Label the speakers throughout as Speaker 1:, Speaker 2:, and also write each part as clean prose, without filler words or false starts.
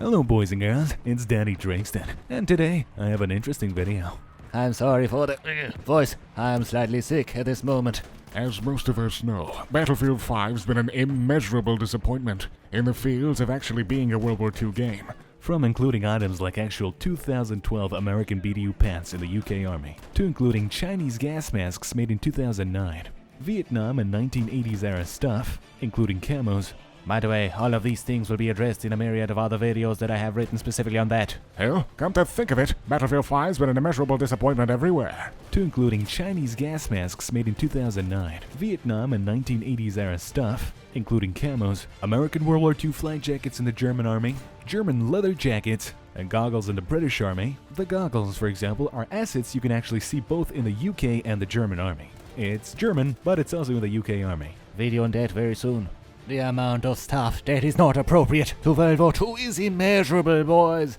Speaker 1: Hello boys and girls, it's Daddy Drakesden, and today I have an interesting video.
Speaker 2: I'm sorry for the voice. I'm slightly sick at this moment.
Speaker 3: As most of us know, Battlefield 5's been an immeasurable disappointment in the fields of actually being a World War II game.
Speaker 1: From including items like actual 2012 American BDU pants in the UK Army, to including Chinese gas masks made in 2009, Vietnam and 1980s era stuff, including camos. By the way, all of these things will be addressed in a myriad of other videos that I have written specifically on that.
Speaker 3: Hell, come to think of it, Battlefield 5's been an immeasurable disappointment everywhere.
Speaker 1: To including Chinese gas masks made in 2009, Vietnam and 1980s era stuff, including camos, American World War II flag jackets in the German Army, German leather jackets, and goggles in the British Army. The goggles, for example, are assets you can actually see both in the UK and the German Army. It's German, but it's also in the UK Army.
Speaker 2: Video on that very soon. The amount of stuff that is not appropriate to World War II is immeasurable, boys.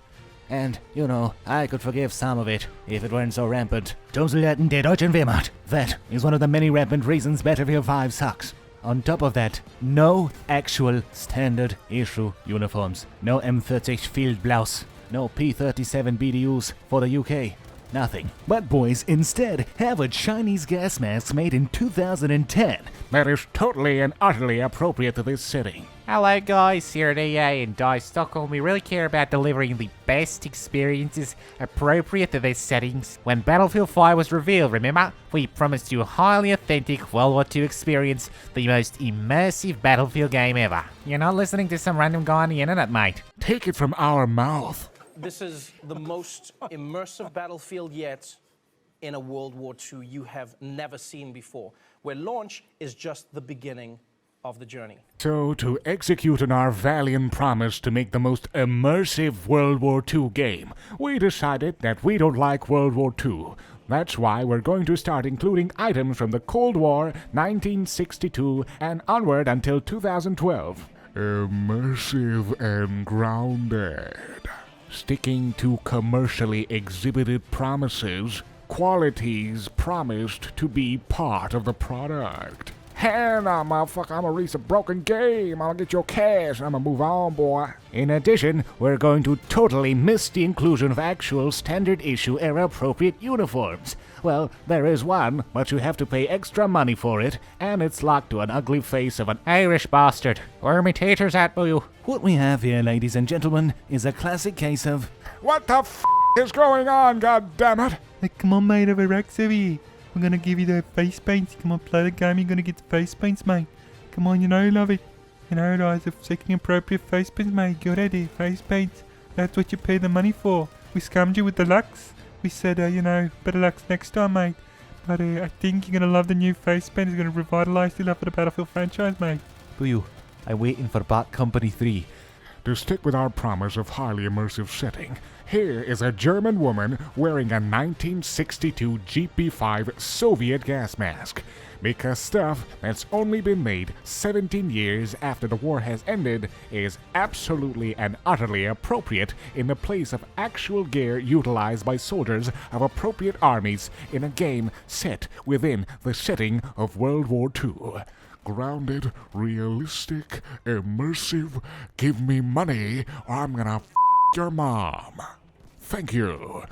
Speaker 2: And, you know, I could forgive some of it if it weren't so rampant. Toseläten der deutschen Wehrmacht. That is one of the many rampant reasons Battlefield 5 sucks. On top of that, no actual standard issue uniforms. No M30 Field Blouse. No P37 BDUs for the UK. Nothing. But boys instead have a Chinese gas mask made in 2010
Speaker 3: that is totally and utterly appropriate to this setting.
Speaker 4: Hello guys, here at EA in Stockholm. We really care about delivering the best experiences appropriate to these settings. When Battlefield 5 was revealed, remember? We promised you a highly authentic World War II experience, the most immersive Battlefield game ever. You're not listening to some random guy on the internet, mate.
Speaker 3: Take it from our mouth.
Speaker 5: This is the most immersive battlefield yet in a World War II you have never seen before, where launch is just the beginning of the journey.
Speaker 3: So, to execute on our valiant promise to make the most immersive World War II game, we decided that we don't like World War II. That's why we're going to start including items from the Cold War, 1962, and onward until 2012. Immersive and grounded. Sticking to commercially exhibited promises, qualities promised to be part of the product. Hell no, motherfucker, I'm gonna release a broken game, I'm gonna get your cash, I'm gonna move on, boy.
Speaker 2: In addition, we're going to totally miss the inclusion of actual standard issue era appropriate uniforms. Well, there is one, but you have to pay extra money for it, and it's locked to an ugly face of an Irish bastard. Where are my taters at, boo?
Speaker 1: What we have here, ladies and gentlemen, is a classic case of...
Speaker 3: What the f*** is going on, goddammit?
Speaker 6: Hey, come on, mate, over Rex over here. I'm gonna give you the face paints. Come on, play the game. You're gonna get the face paints, mate. Come on, you know, love it. You know, guys, the second appropriate face paints, mate. Get ready, face paints. That's what you pay the money for. We scammed you with the Lux. We said, you know, better Lux next time, mate. But I think you're gonna love the new face paint. It's gonna revitalize the love for the Battlefield franchise, mate.
Speaker 1: Boo, I'm waiting for Bot Company 3.
Speaker 3: To stick with our promise of highly immersive setting, here is a German woman wearing a 1962 GP5 Soviet gas mask. Because stuff that's only been made 17 years after the war has ended is absolutely and utterly appropriate in the place of actual gear utilized by soldiers of appropriate armies in a game set within the setting of World War II. Grounded, realistic, immersive, give me money or I'm gonna f*** your mom. Thank you.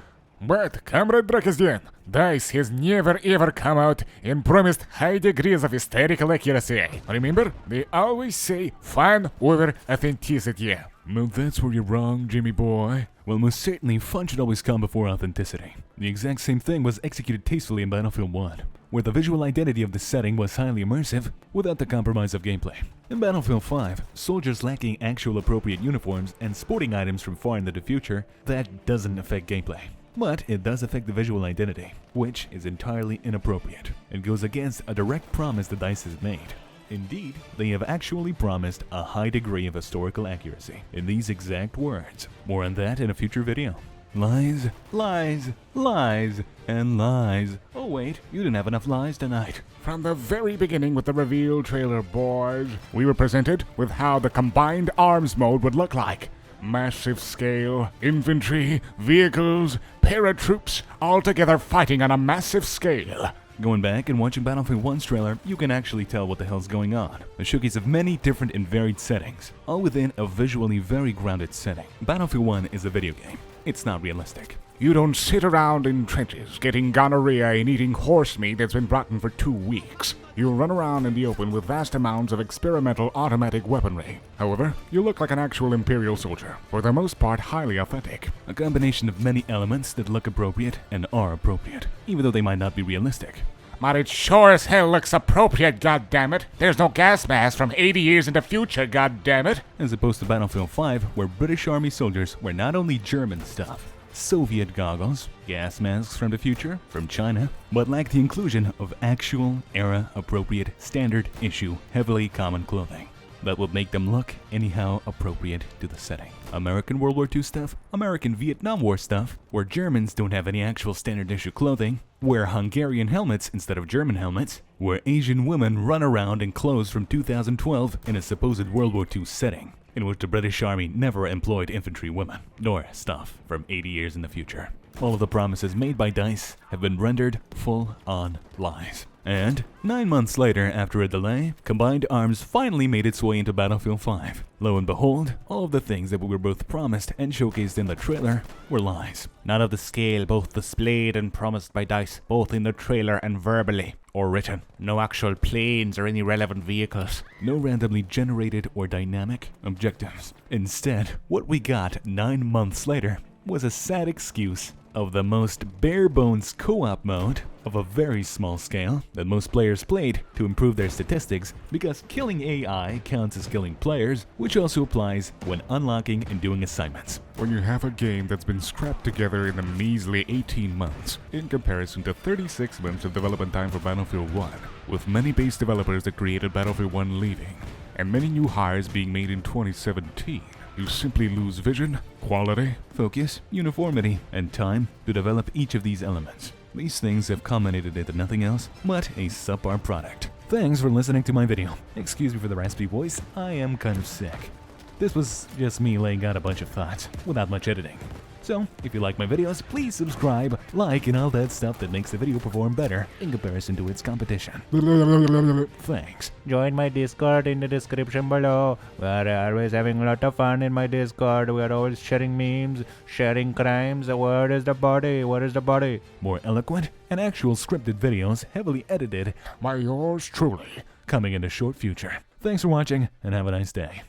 Speaker 3: But, Comrade Drakesden, DICE has never ever come out and promised high degrees of hysterical accuracy. Remember? They always say fun over authenticity.
Speaker 1: Well, that's where you're wrong, Jimmy boy. Well, most certainly, fun should always come before authenticity. The exact same thing was executed tastefully in Battlefield 1, where the visual identity of the setting was highly immersive without the compromise of gameplay. In Battlefield 5, soldiers lacking actual appropriate uniforms and sporting items from far into the future, that doesn't affect gameplay. But it does affect the visual identity, which is entirely inappropriate and goes against a direct promise the DICE has made. Indeed, they have actually promised a high degree of historical accuracy in these exact words. More on that in a future video. Lies, lies, lies, and lies. Oh wait, you didn't have enough lies tonight.
Speaker 3: From the very beginning with the reveal trailer, boys, we were presented with how the combined arms mode would look like. Massive scale, infantry, vehicles, paratroops, all together fighting on a massive scale.
Speaker 1: Going back and watching Battlefield 1's trailer, you can actually tell what the hell's going on. A showcase of many different and varied settings, all within a visually very grounded setting. Battlefield 1 is a video game. It's not realistic.
Speaker 3: You don't sit around in trenches getting gonorrhea and eating horse meat that's been rotten for 2 weeks. You run around in the open with vast amounts of experimental automatic weaponry. However, you look like an actual Imperial soldier, for the most part highly authentic.
Speaker 1: A combination of many elements that look appropriate and are appropriate, even though they might not be realistic.
Speaker 3: But it sure as hell looks appropriate, goddammit. There's no gas mask from 80 years in the future, goddammit.
Speaker 1: As opposed to Battlefield 5, where British Army soldiers wear not only German stuff, Soviet goggles, gas masks from the future, from China, but lack the inclusion of actual era-appropriate, standard-issue, heavily common clothing that would make them look anyhow appropriate to the setting. American World War II stuff, American Vietnam War stuff, where Germans don't have any actual standard-issue clothing, wear Hungarian helmets instead of German helmets, where Asian women run around in clothes from 2012 in a supposed World War II setting, in which the British Army never employed infantry women, nor stuff from 80 years in the future. All of the promises made by DICE have been rendered full-on lies. And 9 months later, after a delay, Combined Arms finally made its way into Battlefield 5. Lo and behold, all of the things that were both promised and showcased in the trailer were lies.
Speaker 4: Not of the scale both displayed and promised by DICE, both in the trailer and verbally, or written. No actual planes or any relevant vehicles.
Speaker 1: No randomly generated or dynamic objectives. Instead, what we got 9 months later was a sad excuse of the most bare-bones co-op mode of a very small scale that most players played to improve their statistics, because killing AI counts as killing players, which also applies when unlocking and doing assignments.
Speaker 3: When you have a game that's been scrapped together in a measly 18 months, in comparison to 36 months of development time for Battlefield 1, with many base developers that created Battlefield 1 leaving, and many new hires being made in 2017, you simply lose vision, quality,
Speaker 1: focus, uniformity, and time to develop each of these elements. These things have culminated into nothing else but a subpar product. Thanks for listening to my video. Excuse me for the raspy voice, I am kind of sick. This was just me laying out a bunch of thoughts without much editing. So, if you like my videos, please subscribe, like, and all that stuff that makes the video perform better in comparison to its competition. Thanks.
Speaker 2: Join my Discord in the description below. We are always having a lot of fun in my Discord. We are always sharing memes, sharing crimes. Where is the body? Where is the body?
Speaker 1: More eloquent and actual scripted videos, heavily edited,
Speaker 3: by yours truly.
Speaker 1: coming in the short future. Thanks for watching, and have a nice day.